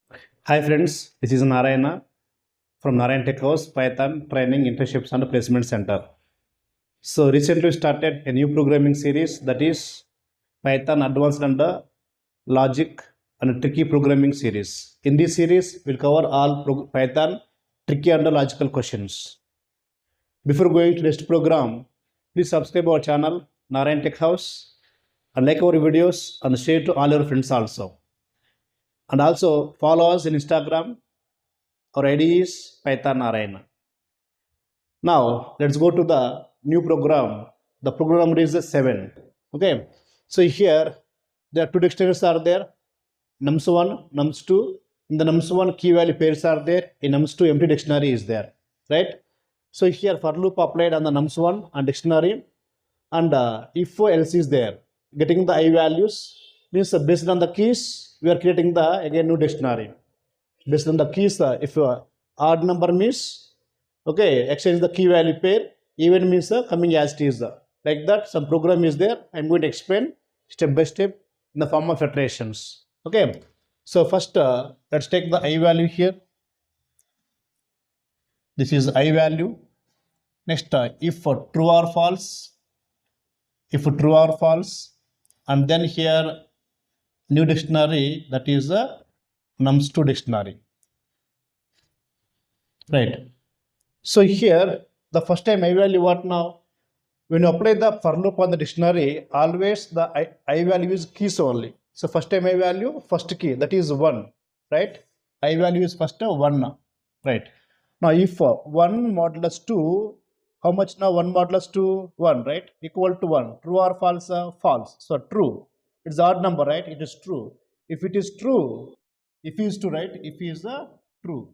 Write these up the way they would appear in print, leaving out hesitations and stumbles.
Hi friends, this is Narayana from Narayana Tech House, Python Training Internships and Placement Center. So recently started a new programming series, that is Python Advanced and Logic and Tricky Programming series. In this series, we'll cover all Python tricky and logical questions. Before going to next program, please subscribe our channel Narayana Tech House and like our videos and share to all your friends also. And also follow us in Instagram. Our ID is Python Narayana. Now let's go to the new program. The program is 7. Okay. So here there are two dictionaries are there. Nums1, Nums2. In the Nums1 key value pairs are there. In Nums2 empty dictionary is there. Right. So here for loop applied on the Nums1 and dictionary, and if else is there. Getting the I values means based on the keys we are creating the again new dictionary. Based on the keys, if odd number means okay, exchange the key value pair, even means coming as it is. Like that, some program is there. I'm going to explain step by step in the form of iterations. Okay, so first let's take the I value here. This is I value. Next, if true or false, and then here new dictionary, that is a nums2 dictionary. Right. So here, the first time I value what now? When you apply the for loop on the dictionary, always the I value is keys only. So first time I value, first key, that is 1, right? I value is first 1, right? Now if 1 modulus 2, how much now 1 modulus 2? 1, right? Equal to 1. True or false? False. So true. It's odd number, right? It is true. If it is true, if is true, right? If is true.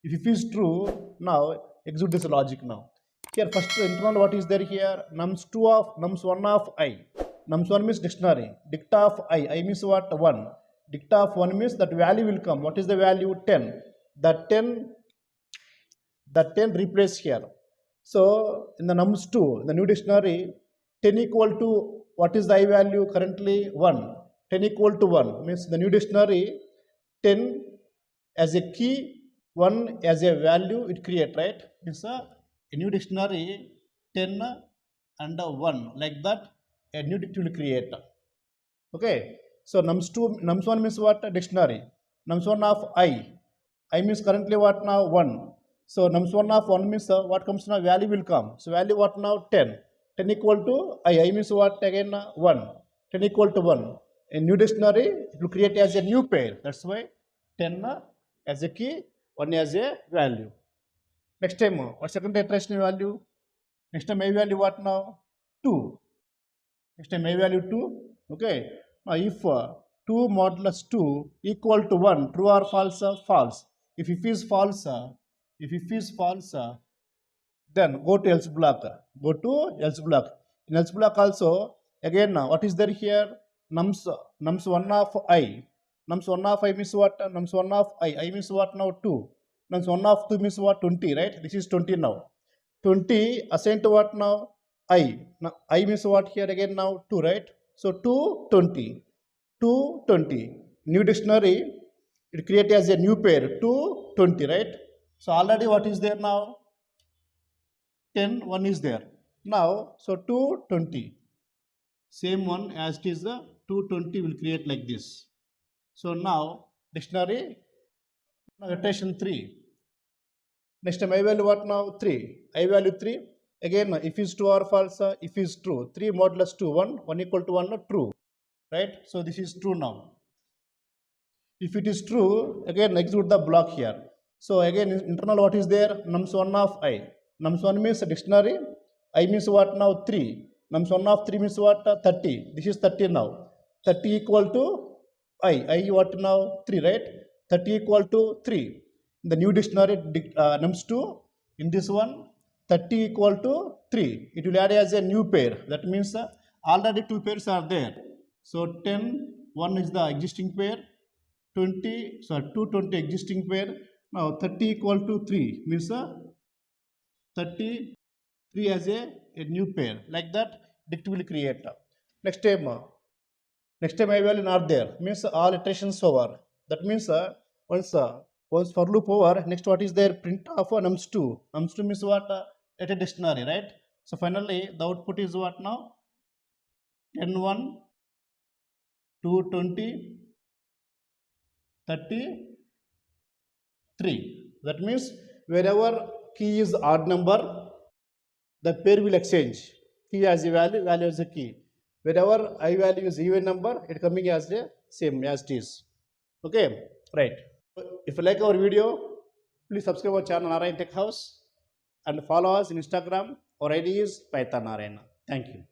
If it is true, now execute this logic now. Here first internal what is there here? Nums2 of nums1 of I. Nums1 means dictionary. Dicta of I means what? 1. Dicta of 1 means that value will come. What is the value? 10. That 10 replace here. So in the nums2, the new dictionary, 10 equal to what is the I value currently? 1. 10 equal to 1 means the new dictionary 10 as a key, 1 as a value it create, right? It's a new dictionary 10 and 1, like that a new dictionary will create. Okay, so nums1 means what? Dictionary. Nums1 of I means currently what now? 1. So nums1 of 1 means what comes now? Value will come. So value what now? 10. 10 equal to I means what again? 1. 10 equal to 1. A new dictionary it will create as a new pair. That's why 10 as a key, 1 as a value. Next time, what second iteration value? Next time I value what now? 2. Next time I value 2. Okay. Now if 2 modulus 2 equal to 1, true or false? False. If is false, then go to else block. Go to else block. In else block also, again what is there here? Nums1 of I. Nums1 of I means what? Nums1 of I means what now? 2. Nums1 of 2 means what? 20, right? This is 20 now. 20 assigned to what now? I. Now I means what here again now? 2, right? So 2, 20. 2, 20. New dictionary, it create as a new pair. 2, 20, right? So already what is there now? 10, 1 is there. Now, so 2, 20. Same one as it is the 220 will create like this. So now dictionary, now iteration 3. Next time I value what now? 3. I value 3. Again, if is true or false, if is true. 3 modulus 2, 1, 1 equal to 1, true. Right? So this is true now. If it is true, again execute the block here. So again internal what is there? Nums1 of I. Nums1 means dictionary. I means what now? 3. Nums1 of 3 means what? 30. This is 30 now. 30 equal to I. I what now? 3, right? 30 equal to 3. The new dictionary nums2, in this one 30 equal to 3. It will add as a new pair. That means already 2 pairs are there. So 10, 1 is the existing pair. 20, so 220 existing pair. Now 30 equal to 3 means 33 as a new pair. Like that dict will create. Next time I value not there means all iterations over. That means Once for loop over, next what is there? Print of nums2. Nums2 means what? At a dictionary, right? So finally the output is what now? 10, 1, 2, 20, 33. That means wherever key is odd number, the pair will exchange. Key as a value, value as a key. Wherever I value is even number, it coming as the same as it is. Okay, right. If you like our video, please subscribe our channel Narayana Tech House and follow us in Instagram. Our ID is Python Narayana. Thank you.